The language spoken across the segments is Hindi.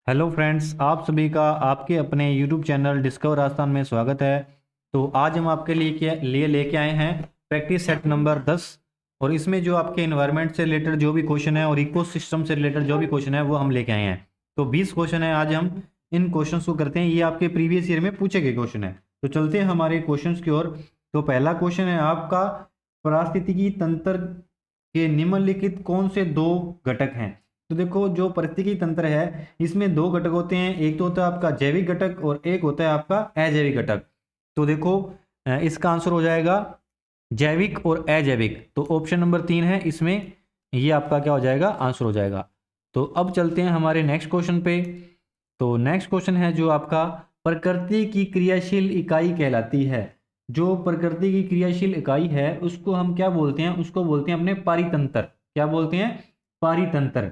हेलो फ्रेंड्स, आप सभी का आपके अपने यूट्यूब चैनल डिस्कवर राजस्थान में स्वागत है। तो आज हम आपके लिए लेके आए हैं प्रैक्टिस सेट नंबर 10। और इसमें जो आपके इन्वायरमेंट से रिलेटेड जो भी क्वेश्चन है और इकोसिस्टम से रिलेटेड जो भी क्वेश्चन है वो हम लेके आए हैं। तो 20 क्वेश्चन है, आज हम इन क्वेश्चन को करते हैं। ये आपके प्रीवियस ईयर में पूछे गए क्वेश्चन है। तो चलते हैं हमारे क्वेश्चन की ओर। तो पहला क्वेश्चन है आपका, पारिस्थितिकी तंत्र के निम्नलिखित कौन से दो घटक हैं। तो देखो, जो पारिस्थितिकी तंत्र है इसमें दो घटक होते हैं, एक तो होता है आपका जैविक घटक और एक होता है आपका अजैविक घटक। तो देखो, इसका आंसर हो जाएगा जैविक और अजैविक। तो ऑप्शन नंबर 3 है इसमें, ये आपका क्या हो जाएगा, आंसर हो जाएगा। तो अब चलते हैं हमारे नेक्स्ट क्वेश्चन पे। तो नेक्स्ट क्वेश्चन है जो आपका, प्रकृति की क्रियाशील इकाई कहलाती है। जो प्रकृति की क्रियाशील इकाई है उसको हम क्या बोलते हैं, उसको बोलते हैं अपने पारितंत्र। क्या बोलते हैं? पारितंत्र।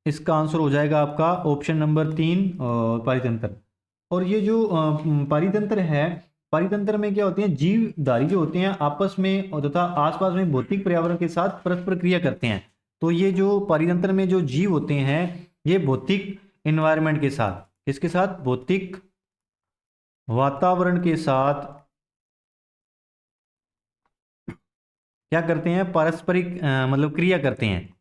इसका आंसर हो जाएगा आपका ऑप्शन नंबर 3, पारितंत्र। और ये जो पारितंत्र है, पारितंत्र में क्या होते हैं, जीवधारी जो होते हैं आपस में और तथा आसपास में भौतिक पर्यावरण के साथ परस्पर क्रिया करते हैं। तो ये जो पारितंत्र में जो जीव होते हैं ये भौतिक एनवायरनमेंट के साथ, किसके साथ, भौतिक वातावरण के साथ क्या करते हैं, पारस्परिक मतलब क्रिया करते हैं।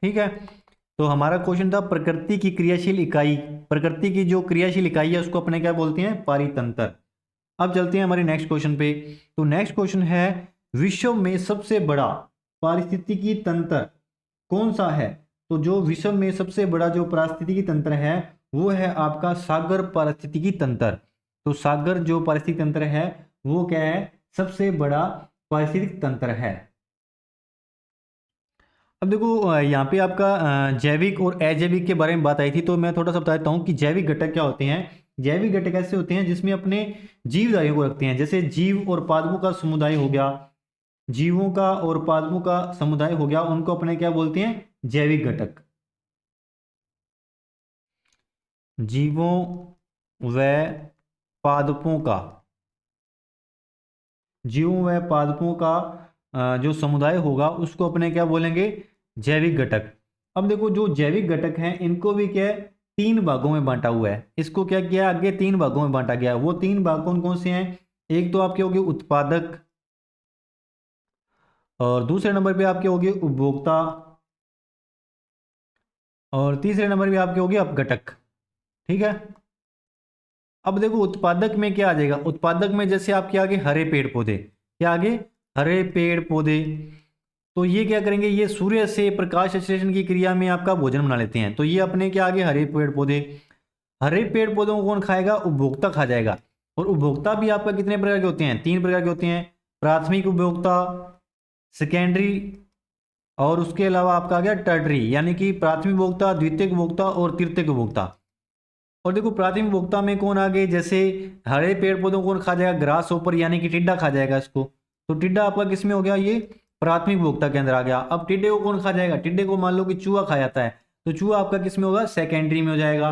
ठीक है। तो हमारा क्वेश्चन था प्रकृति की क्रियाशील इकाई, प्रकृति की जो क्रियाशील इकाई है उसको अपने क्या बोलते हैं, पारितंत्र। अब चलते हैं हमारे नेक्स्ट क्वेश्चन पे। तो नेक्स्ट क्वेश्चन है, विश्व में सबसे बड़ा पारिस्थितिकी तंत्र कौन सा है। तो जो विश्व में सबसे बड़ा जो पारिस्थितिकी तंत्र है वो है आपका सागर पारिस्थितिकी तंत्र। तो सागर जो पारिस्थितिकी तंत्र है वो क्या है, सबसे बड़ा पारिस्थितिकी तंत्र है। अब देखो, यहाँ पे आपका जैविक और अजैविक के बारे में बात आई थी, तो मैं थोड़ा सा बताता हूँ कि जैविक घटक क्या होते हैं। जैविक घटक ऐसे होते हैं जिसमें अपने जीवधारियों को रखते हैं, जैसे जीव और पादपों का समुदाय हो गया, जीवों का और पादपों का समुदाय हो गया, उनको अपने क्या बोलते हैं, जैविक घटक। जीवों व पादपों का, जीवों व पादपों का जो समुदाय होगा उसको अपने क्या बोलेंगे, जैविक घटक। अब देखो, जो जैविक घटक हैं इनको भी क्या है, 3 भागों में बांटा हुआ है। इसको क्या किया, आगे 3 भागों में बांटा गया है। वो 3 भाग कौन कौन से हैं, एक तो आपके होंगे उत्पादक, और दूसरे नंबर पे आपके होंगे उपभोक्ता, और तीसरे नंबर पे आपके होंगे अपघटक। ठीक है। अब देखो, उत्पादक में क्या आ जाएगा, उत्पादक में जैसे आपके आगे हरे पेड़ पौधे, क्या आगे, हरे पेड़ पौधे। तो ये क्या करेंगे, ये सूर्य से प्रकाश संश्लेषण की क्रिया में आपका भोजन बना लेते हैं। तो ये अपने क्या आगे, हरे पेड़ पौधे। हरे पेड़ पौधों को कौन खाएगा, उपभोक्ता खा जाएगा। और उपभोक्ता भी आपका कितने प्रकार के होते हैं, 3 प्रकार के होते हैं, प्राथमिक उपभोक्ता, सेकेंडरी, और उसके अलावा आपका आ गया टर्टरी, यानी कि प्राथमिक उपभोक्ता, द्वितीयक उपभोक्ता और तृतीयक उपभोक्ता। और देखो, प्राथमिक उपभोक्ता में कौन आ गए, जैसे हरे पेड़ पौधों को कौन खा जाएगा, ग्रास ऊपर, यानी कि टिड्डा खा जाएगा इसको। तो टिड्डा आपका किस में हो गया, ये प्राथमिक उपभोक्ता के अंदर आ गया। अब टिड्डे को कौन खा जाएगा, टिड्डे को मान लो कि चूहा खा जाता है, तो चूहा आपका किस में होगा, सेकेंडरी में हो जाएगा।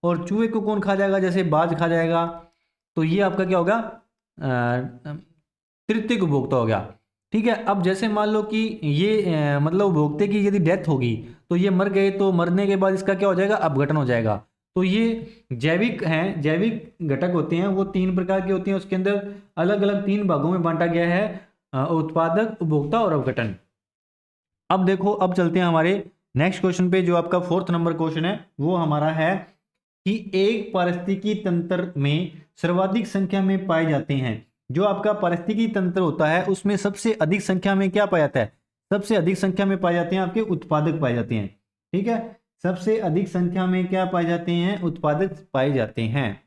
और चूहे को कौन खा जाएगा, जैसे बाज खा जाएगा, तो ये आपका क्या होगा, तृतीयक उपभोक्ता हो गया। ठीक है। अब जैसे मान लो कि ये मतलब उपभोक्ता की यदि डेथ होगी तो ये मर गए, तो मरने के बाद इसका क्या हो जाएगा, अपघटन हो जाएगा। तो ये जैविक हैं, जैविक घटक होते हैं, वो 3 प्रकार के होते हैं। उसके अंदर अलग अलग 3 भागों में बांटा गया है, उत्पादक, उपभोक्ता और अपघटन। अब देखो, अब चलते हैं हमारे नेक्स्ट क्वेश्चन पे। जो आपका 4th नंबर क्वेश्चन है वो हमारा है कि एक पारिस्थितिकी तंत्र में सर्वाधिक संख्या में पाए जाते हैं। जो आपका पारिस्थितिकी तंत्र होता है उसमें सबसे अधिक संख्या में क्या पाया जाता है, सबसे अधिक संख्या में पाए जाते हैं आपके उत्पादक पाए जाते हैं। ठीक है। सबसे अधिक संख्या में क्या पाए जाते हैं, उत्पादक पाए जाते हैं।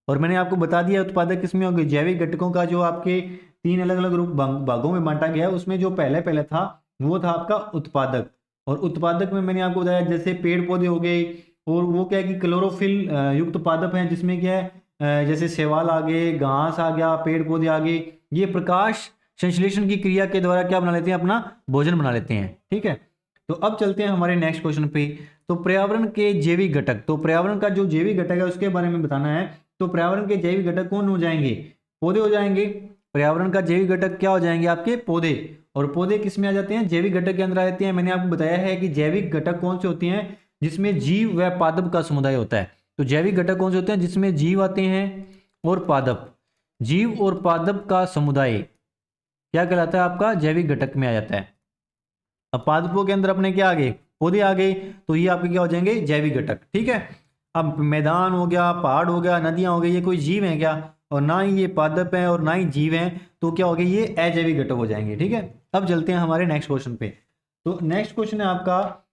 और मैंने आपको बता दिया उत्पादक किसमें होंगे, जैविक घटकों का जो आपके 3 अलग अलग रूप भागों में बांटा गया है, उसमें जो पहले पहले था वो था आपका उत्पादक। और उत्पादक में मैंने आपको बताया जैसे पेड़ पौधे हो गए, और वो क्या है कि क्लोरोफिल युक्त पादप हैं, जिसमें क्या है, जैसे शैवाल आ गए, घास आ गया, पेड़ पौधे आ गए, ये प्रकाश संश्लेषण की क्रिया के द्वारा क्या बना लेते हैं, अपना भोजन बना लेते हैं। ठीक है। तो अब चलते हैं हमारे नेक्स्ट क्वेश्चन पे। तो पर्यावरण के जैविक घटक, तो पर्यावरण का जो जैविक घटक है उसके बारे में बताना है। तो पर्यावरण के जैविक घटक कौन हो जाएंगे, पौधे हो जाएंगे। पर्यावरण का जैविक घटक क्या हो जाएंगे, आपके पौधे। और पौधे किस में आ जाते हैं, जैविक घटक के अंदर आ जाते हैं। मैंने आपको बताया है कि जैविक घटक कौन से होते हैं, जिसमें जीव व पादप का समुदाय होता है। तो जैविक घटक कौन से होते हैं, जिसमें जीव आते हैं और पादप, जीव और पादप का समुदाय क्या कहलाता है, आपका जैविक घटक में आ जाता है। अब पादपों के अंदर अपने क्या आ गए, पौधे आ गए, तो ये आपके क्या हो जाएंगे, जैविक घटक। ठीक है, अब मैदान हो गया, पहाड़ हो गया, नदियां हो गई, ये कोई जीव है क्या, और ना ही ये पादप है और ना ही जीव हैं, तो क्या हो गए, ये अजैविक घटक हो जाएंगे। ठीक है, अब चलते हैं हमारे नेक्स्ट क्वेश्चन पे। तो नेक्स्ट क्वेश्चन है आपका,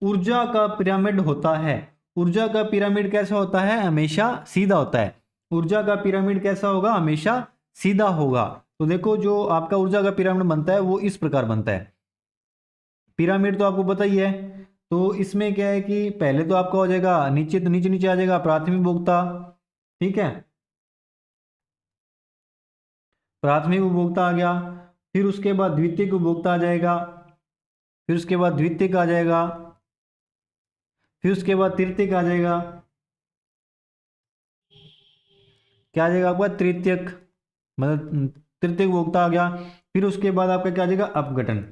ऊर्जा का पिरामिड होता है। ऊर्जा का पिरामिड कैसा होता है, हमेशा सीधा होता है। ऊर्जा का पिरामिड कैसा होगा, हमेशा सीधा होगा। तो देखो जो आपका ऊर्जा का पिरामिड बनता है वो इस प्रकार बनता है। पिरामिड तो आपको पता ही है, तो इसमें क्या है कि पहले तो आपका हो जाएगा नीचे, तो नीचे नीचे आ जाएगा प्राथमिक उपभोक्ता। ठीक है, प्राथमिक उपभोक्ता आ गया, फिर उसके बाद द्वितीयक उपभोक्ता आ जाएगा, फिर उसके बाद द्वितीयक आ जाएगा, फिर उसके बाद तृतीयक आ जाएगा, क्या आ जाएगा आपका तृतीयक, मतलब तृतीयक उपभोक्ता आ गया। फिर उसके बाद आपका क्या आ जाएगा, अपघटन।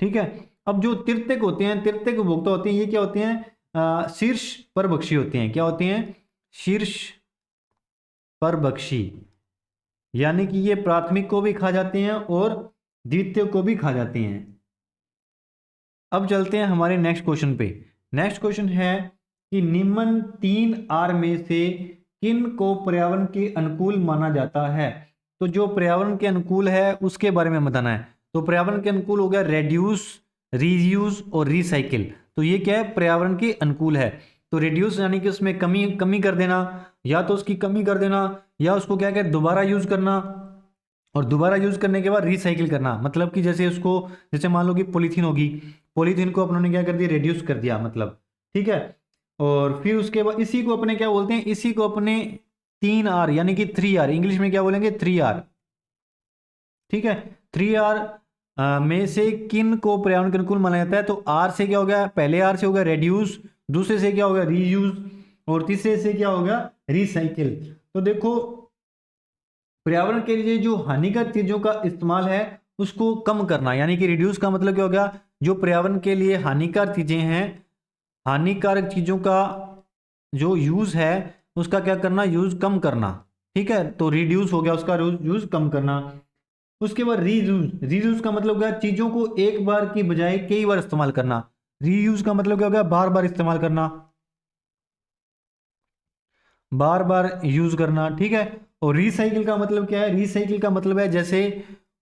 ठीक है, अब जो तृतीयक होते हैं, तृतीयक उपभोक्ता होते हैं, ये क्या होते हैं, शीर्ष परभक्षी होते हैं। क्या होते हैं, शीर्ष परभक्षी, यानी कि ये प्राथमिक को भी खा जाते हैं और द्वितीयक को भी खा जाते हैं। अब चलते हैं हमारे नेक्स्ट क्वेश्चन पे। नेक्स्ट क्वेश्चन है कि निम्न 3R में से किन को पर्यावरण के अनुकूल माना जाता है। तो जो पर्यावरण के अनुकूल है उसके बारे में बताना है। तो पर्यावरण के अनुकूल हो गया रेड्यूस, रीयूज और रिसाइकिल। तो ये क्या है, पर्यावरण के अनुकूल है। तो रिड्यूस यानी कि उसमें कमी कर देना, या तो उसकी कमी कर देना, या उसको क्या कहते हैं, दोबारा यूज करना, और दोबारा यूज करने के बाद रिसाइकिल करना। मतलब कि जैसे उसको, जैसे मान लो कि पॉलीथीन होगी, पॉलीथीन को अपनों ने क्या कर दिया, रिड्यूस कर दिया मतलब। ठीक है, और फिर उसके बाद इसी को अपने क्या बोलते हैं, इसी को अपने 3R यानी कि 3R, इंग्लिश में क्या बोलेंगे, 3R। ठीक है, 3R में से किन को पर्यावरण के अनुकूल माना जाता है। तो R से क्या हो गया, पहले R से हो गया रेड्यूस, दूसरे से क्या हो गया रीयूज, और तीसरे से क्या हो गया रिसाइकिल। तो देखो पर्यावरण के लिए जो हानिकारक चीजों का इस्तेमाल है उसको कम करना, यानी कि रिड्यूस का मतलब क्या हो गया, जो पर्यावरण के लिए हानिकारक चीजें हैं, हानिकारक चीजों का जो यूज है उसका क्या करना, यूज कम करना। ठीक है, तो रिड्यूस हो गया, उसका यूज कम करना। उसके बाद रीयूज, रीयूज का मतलब क्या, चीजों को एक बार की बजाय कई बार इस्तेमाल करना। रीयूज का मतलब क्या हो गया, बार बार इस्तेमाल करना, बार बार यूज करना। ठीक है, और रिसाइकिल का मतलब क्या है, रिसाइकिल का मतलब है जैसे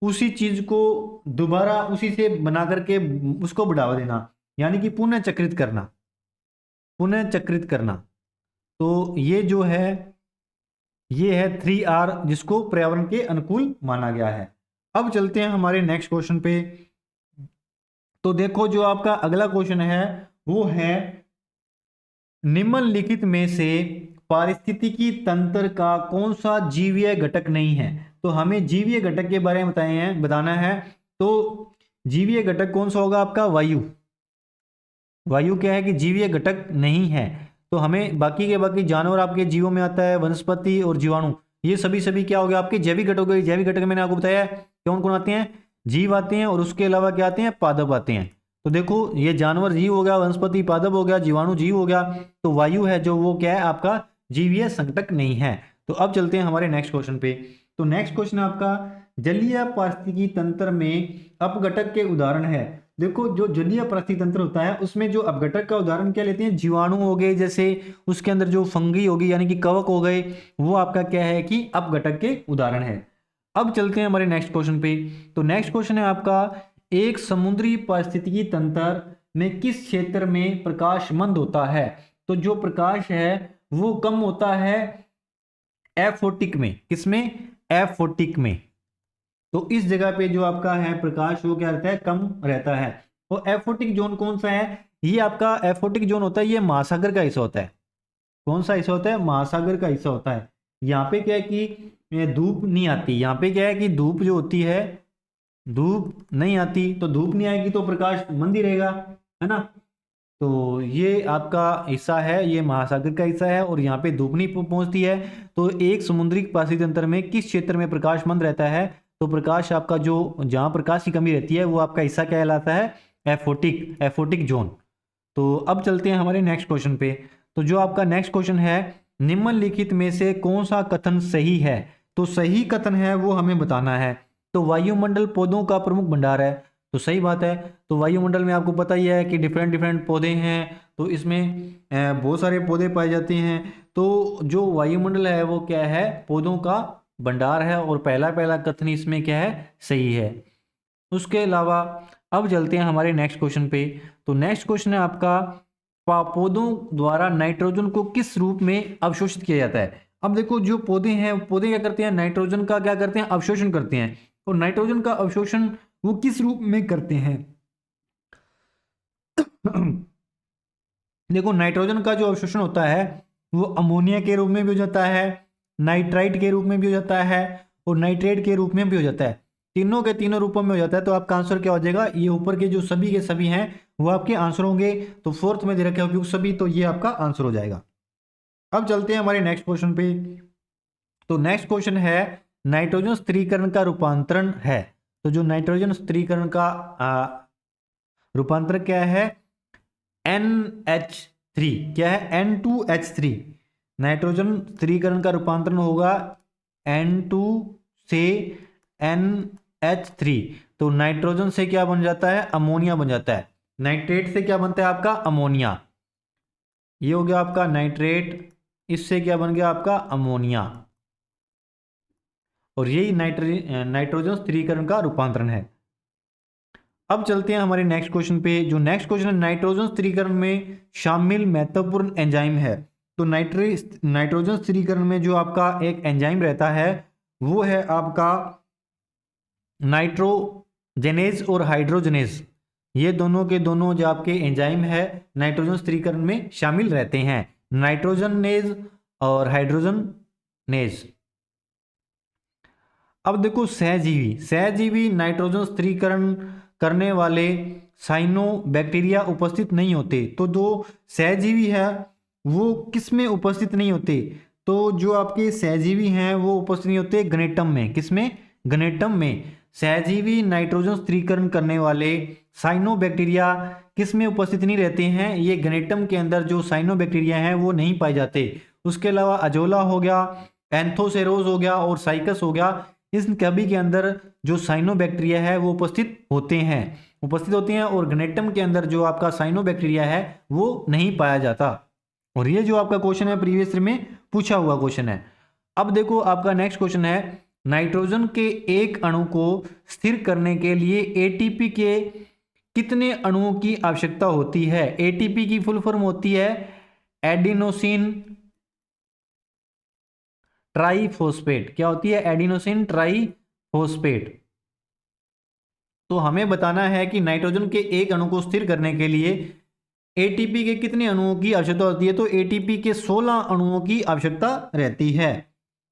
उसी चीज को दोबारा उसी से बना करके उसको बढ़ावा देना, यानी कि पुनः चक्रित करना, पुनः चक्रित करना। तो ये जो है, ये है 3R जिसको पर्यावरण के अनुकूल माना गया है। अब चलते हैं हमारे नेक्स्ट क्वेश्चन पे। तो देखो जो आपका अगला क्वेश्चन है वो है, निम्नलिखित में से पारिस्थितिकी तंत्र का कौन सा जीवीय घटक नहीं है। तो हमें जीवीय घटक के बारे में बताना है। तो जीवीय घटक कौन सा होगा आपका, वायु। वायु क्या है कि जीवीय घटक नहीं है। तो हमें बाकी के बाकी जानवर आपके जीवों में आता है, वनस्पति और जीवाणु, ये सभी क्या हो गया आपके जैविक घटक हो गए। जैविक घटक मैंने आपको बताया कौन कौन आते हैं, जीव आते हैं, और उसके अलावा क्या आते हैं, पादप आते हैं। तो देखो ये जानवर जीव हो गया, वनस्पति पादप हो गया, जीवाणु जीव हो गया। तो वायु है जो वो क्या है आपका जीवीय संकटक नहीं है। तो अब चलते हैं हमारे नेक्स्ट क्वेश्चन पे। तो नेक्स्ट क्वेश्चन आपका, जलीय पारिस्थितिकी तंत्र में अपघटक के उदाहरण है। देखो जो जलीय पारिस्थितिकी तंत्र होता है उसमें जो अपघटक का उदाहरण क्या लेते हैं, जीवाणु हो गए, जैसे उसके अंदर जो फंगी होगी यानी कि कवक हो गए, वो आपका क्या है कि अपघटक के उदाहरण है। अब चलते हैं हमारे नेक्स्ट क्वेश्चन पे। तो नेक्स्ट क्वेश्चन है आपका, एक समुद्री पारिस्थितिकी तंत्र में किस क्षेत्र में प्रकाश मंद होता है। तो जो प्रकाश है वो कम होता है एफोटिक में, किसमें, एफोटिक में। तो इस जगह पे जो आपका है प्रकाश वो क्या रहता है, कम रहता है। और एफोटिक जोन कौन सा है, ये आपका एफोटिक जोन होता है, ये महासागर का हिस्सा होता है। कौन सा हिस्सा होता है, महासागर का हिस्सा होता है। यहाँ पे क्या है कि धूप नहीं आती, यहाँ पे क्या है कि धूप जो होती है, धूप नहीं आती, तो धूप नहीं आएगी तो प्रकाश मंद ही रहेगा, है ना। तो ये आपका हिस्सा है, ये महासागर का हिस्सा है, और यहाँ पे धूप नहीं पहुंचती है। तो एक समुद्री पारिस्थितिकी तंत्र में किस क्षेत्र में प्रकाश मंद रहता है, तो प्रकाश आपका जो जहाँ प्रकाश की कमी रहती है वो आपका हिस्सा क्या कहलाता है, एफोटिक जोन। तो अब चलते हैं हमारे नेक्स्ट क्वेश्चन पे। तो जो आपका नेक्स्ट क्वेश्चन है, निम्नलिखित में से कौन सा कथन सही है। तो सही कथन है वो हमें बताना है। तो वायुमंडल पौधों का प्रमुख भंडार है, तो सही बात है। तो वायुमंडल में आपको पता ही है कि डिफरेंट डिफरेंट पौधे हैं, तो इसमें बहुत सारे पौधे पाए जाते हैं। तो जो वायुमंडल है वो क्या है, पौधों का भंडार है, और पहला पहला कथन इसमें क्या है, सही है। उसके अलावा अब चलते हैं हमारे नेक्स्ट क्वेश्चन पे। तो नेक्स्ट क्वेश्चन है आपका, पौधों द्वारा नाइट्रोजन को किस रूप में अवशोषित किया जाता है। अब देखो जो पौधे हैं, पौधे क्या करते हैं, नाइट्रोजन का क्या करते हैं, अवशोषण करते हैं। और नाइट्रोजन का अवशोषण वो किस रूप में करते हैं। देखो नाइट्रोजन का जो अवशोषण होता है वो अमोनिया के रूप में भी हो जाता है, नाइट्राइट के रूप में भी हो जाता है, और नाइट्रेट के रूप में भी हो जाता है। तीनों के तीनों रूपों में हो जाता है। तो आपका आंसर क्या हो जाएगा, ये ऊपर के जो सभी के सभी हैं वो आपके आंसर होंगे। तो फोर्थ में दे रखे उपयुक्त सभी, तो ये आपका आंसर हो जाएगा। अब चलते हैं हमारे नेक्स्ट क्वेश्चन पे। तो नेक्स्ट क्वेश्चन है, नाइट्रोजन स्थिरीकरण का रूपांतरण है। तो जो नाइट्रोजन स्थिरीकरण का रूपांतरण क्या है, NH3, क्या है, N2H3। नाइट्रोजन स्थिरीकरण का रूपांतरण होगा N2 से NH3। तो नाइट्रोजन से क्या बन जाता है, अमोनिया बन जाता है। नाइट्रेट से क्या बनता है आपका, अमोनिया। ये हो गया आपका नाइट्रेट, इससे क्या बन गया आपका, अमोनिया। और यही नाइट्रोजन स्थिरीकरण का रूपांतरण है। अब चलते हैं हमारे नेक्स्ट क्वेश्चन पे। जो नेक्स्ट क्वेश्चन है, नाइट्रोजन स्थिरीकरण में शामिल महत्वपूर्ण एंजाइम है। तो नाइट्रोजन स्थिरीकरण में जो आपका एक एंजाइम रहता है वो है आपका नाइट्रोजेनेज और हाइड्रोजनेज। ये दोनों के दोनों जो आपके एंजाइम है नाइट्रोजन स्थिरीकरण में शामिल रहते हैं, नाइट्रोजनेज और हाइड्रोजनेज। अब देखो सहजीवी नाइट्रोजन स्थिरीकरण करने वाले साइनोबैक्टीरिया उपस्थित नहीं होते। तो जो सहजीवी है वो किस में उपस्थित नहीं होते, तो जो आपके सहजीवी हैं वो उपस्थित नहीं होते गनेटम में। किसमें, गनेटम में। सहजीवी नाइट्रोजन स्थिरीकरण करने वाले साइनोबैक्टीरिया किस में उपस्थित नहीं रहते हैं, ये गनेटम के अंदर जो साइनोबैक्टीरिया हैं वो नहीं पाए जाते। उसके अलावा अजोला हो गया, एंथोसेरोज हो गया और साइकस हो गया, इन कभी के अंदर जो साइनोबैक्टीरिया है वो उपस्थित होते हैं, और गनेटम के अंदर जो आपका साइनोबैक्टीरिया है वो नहीं पाया जाता। और ये जो आपका क्वेश्चन है प्रीवियस ईयर में पूछा हुआ क्वेश्चन है। अब देखो आपका नेक्स्ट क्वेश्चन है, नाइट्रोजन के एक अणु को स्थिर करने के लिए एटीपी के कितने अणुओं की आवश्यकता होती है। एटीपी की फुल फॉर्म होती है एडिनोसिन ट्राइफॉस्फेट। क्या होती है, एडिनोसिन ट्राइफॉस्फेट। तो हमें बताना है कि नाइट्रोजन के एक अणु को स्थिर करने के लिए एटीपी के कितने अणुओं की आवश्यकता होती है। तो एटीपी के 16 अणुओं की आवश्यकता रहती है।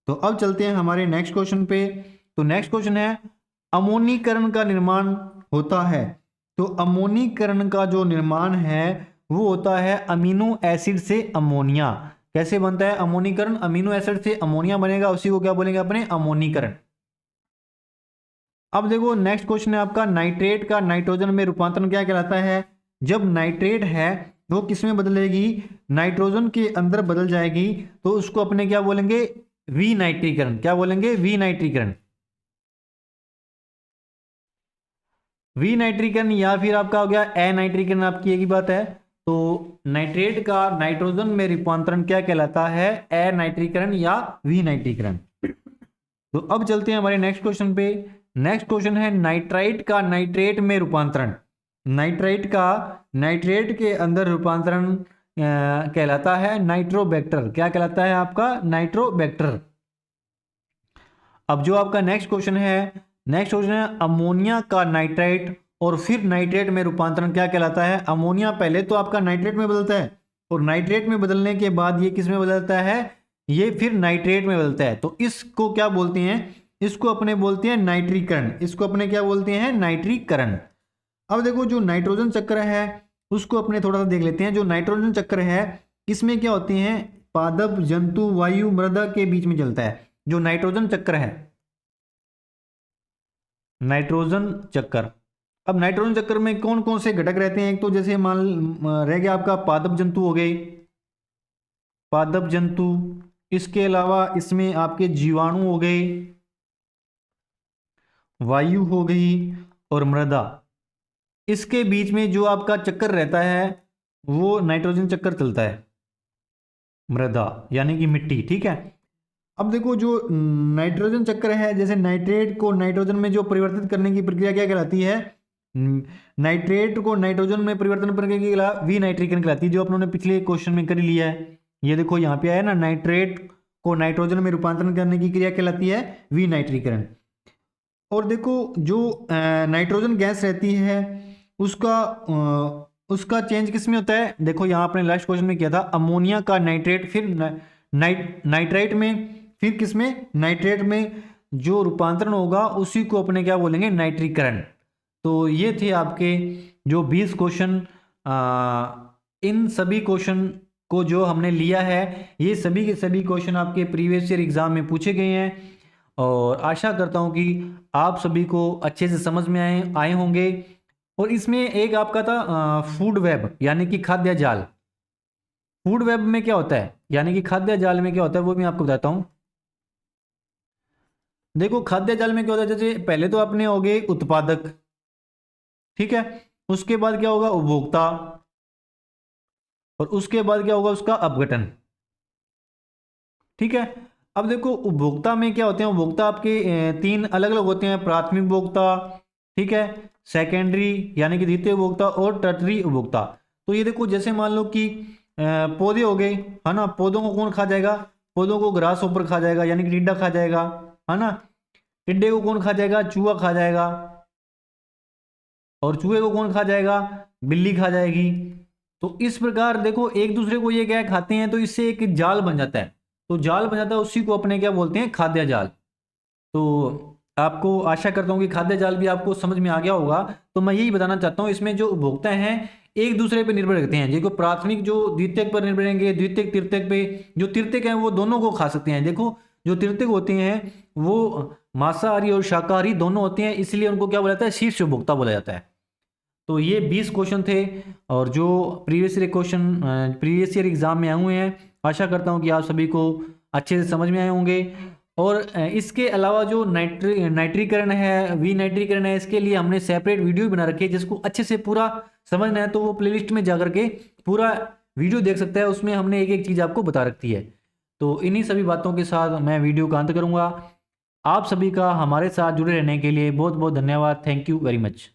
तो अब चलते हैं हमारे नेक्स्ट क्वेश्चन पे। तो नेक्स्ट क्वेश्चन है, अमोनीकरण का निर्माण होता है। तो अमोनीकरण का जो निर्माण है वो होता है अमीनो एसिड से अमोनिया। कैसे बनता है अमोनीकरण, अमीनो एसिड से अमोनिया बनेगा, उसी को क्या बोलेंगे अपने, अमोनीकरण। अब देखो नेक्स्ट क्वेश्चन है आपका, नाइट्रेट का नाइट्रोजन में रूपांतरण क्या कहलाता है। जब नाइट्रेट है वो किस में बदलेगी, नाइट्रोजन के अंदर बदल जाएगी, तो उसको अपने क्या बोलेंगे, विनाइट्रीकरण। क्या बोलेंगे, विनाइट्रीकरण। विनाइट्रीकरण या फिर आपका हो गया अनाइट्रीकरण, आपकी एक ही बात है। तो नाइट्रेट का नाइट्रोजन में रूपांतरण क्या कहलाता है, अनाइट्रीकरण या विनाइट्रीकरण। तो अब चलते हैं हमारे नेक्स्ट क्वेश्चन पे। नेक्स्ट क्वेश्चन है, नाइट्राइट का नाइट्रेट में रूपांतरण। नाइट्राइट का नाइट्रेट के अंदर रूपांतरण कहलाता है नाइट्रोबैक्टर। क्या कहलाता है आपका, नाइट्रोबैक्टर। अब जो आपका नेक्स्ट क्वेश्चन है अमोनिया का नाइट्राइट और फिर नाइट्रेट में रूपांतरण क्या कहलाता है। अमोनिया पहले तो आपका नाइट्रेट में बदलता है, और नाइट्रेट में बदलने के बाद ये किस में बदलता है, ये फिर नाइट्रेट में बदलता है। तो इसको क्या बोलते हैं, इसको अपने बोलते हैं नाइट्रीकरण। इसको अपने क्या बोलते हैं, नाइट्रीकरण। अब देखो जो नाइट्रोजन चक्र है उसको अपने थोड़ा सा देख लेते हैं। जो नाइट्रोजन चक्र है इसमें क्या होते हैं, पादप, जंतु, वायु, मृदा के बीच में चलता है जो नाइट्रोजन चक्र है। नाइट्रोजन चक्कर। अब नाइट्रोजन चक्कर में कौन कौन से घटक रहते हैं? एक तो जैसे मान रह गया आपका पादप जंतु हो गए, पादप जंतु। इसके अलावा इसमें आपके जीवाणु हो गए, वायु हो गई और मृदा। इसके बीच में जो आपका चक्कर रहता है वो नाइट्रोजन चक्कर चलता है, मृदा यानी कि मिट्टी। ठीक है, अब देखो जो नाइट्रोजन चक्र है, जैसे नाइट्रेट को नाइट्रोजन में जो परिवर्तित करने की प्रक्रिया क्या कहलाती है? नाइट्रेट को नाइट्रोजन में परिवर्तन प्रक्रिया विनाइट्रीकरण कहलाती है, जो अपनों ने पिछले क्वेश्चन में कर लिया है। ये देखो यहाँ पे आया ना, नाइट्रेट को नाइट्रोजन में रूपांतरण करने की क्रिया कहलाती है विनाइट्रीकरण। और देखो जो नाइट्रोजन गैस रहती है उसका चेंज किस में होता है? देखो यहाँ अपने लास्ट क्वेश्चन में किया था, अमोनिया का नाइट्रेट, फिर नाइट्राइट में, फिर किस में? नाइट्रेट में जो रूपांतरण होगा उसी को अपने क्या बोलेंगे? नाइट्रीकरण। तो ये थे आपके जो 20 क्वेश्चन। इन सभी क्वेश्चन को जो हमने लिया है, ये सभी के सभी क्वेश्चन आपके प्रीवियस ईयर एग्जाम में पूछे गए हैं, और आशा करता हूँ कि आप सभी को अच्छे से समझ में आए होंगे। और इसमें एक आपका था फूड वेब यानी कि खाद्य जाल। फूड वेब में क्या होता है यानी कि खाद्य जाल में क्या होता है वो मैं आपको बताता हूँ। देखो खाद्य जाल में क्या होता है, जैसे पहले तो अपने हो गए उत्पादक, ठीक है, उसके बाद क्या होगा? उपभोक्ता, और उसके बाद क्या होगा? उसका अपघटन। ठीक है, अब देखो उपभोक्ता में क्या होते हैं? उपभोक्ता आपके 3 अलग अलग होते हैं, प्राथमिक उपभोक्ता, ठीक है, सेकेंडरी यानी कि द्वितीय उपभोक्ता, और टर्टरी उपभोक्ता। तो ये देखो जैसे मान लो कि पौधे हो गए, है ना, पौधों को कौन खा जाएगा? पौधों को ग्रास ऊपर खा जाएगा यानी कि टिड्डा खा जाएगा, है ना। टिड्डे को कौन खा जाएगा? चूहा खा जाएगा। और चूहे को कौन खा जाएगा? बिल्ली खा जाएगी। तो इस प्रकार देखो एक दूसरे को ये क्या खाते हैं, तो इससे एक जाल बन जाता है। तो जाल बन जाता है, उसी को अपने क्या बोलते हैं? खाद्य जाल। तो आपको आशा करता हूँ कि खाद्य जाल भी आपको समझ में आ गया होगा। तो मैं यही बताना चाहता हूँ, इसमें जो उपभोक्ता हैं एक दूसरे पे निर्भर रखते हैं। देखो प्राथमिक जो द्वितीयक पर निर्भर रहेंगे, द्वितीयक तृतीयक पे। जो तृतीयक हैं वो दोनों को खा सकते हैं। देखो जो तृतीयक होते हैं वो मांसाहारी और शाकाहारी दोनों होते हैं, इसलिए उनको क्या बोला जाता है? शीर्ष उपभोक्ता बोला जाता है। तो ये 20 क्वेश्चन थे, और जो प्रीवियस ईयर एग्जाम में आए हुए हैं। आशा करता हूँ कि आप सभी को अच्छे से समझ में आए होंगे। और इसके अलावा जो नाइट्रीकरण है, विनाइट्रीकरण है, इसके लिए हमने सेपरेट वीडियो बना रखी है। जिसको अच्छे से पूरा समझना है तो वो प्लेलिस्ट में जाकर के पूरा वीडियो देख सकता है, उसमें हमने एक एक चीज़ आपको बता रखी है। तो इन्हीं सभी बातों के साथ मैं वीडियो का अंत करूँगा। आप सभी का हमारे साथ जुड़े रहने के लिए बहुत बहुत धन्यवाद। Thank you very much.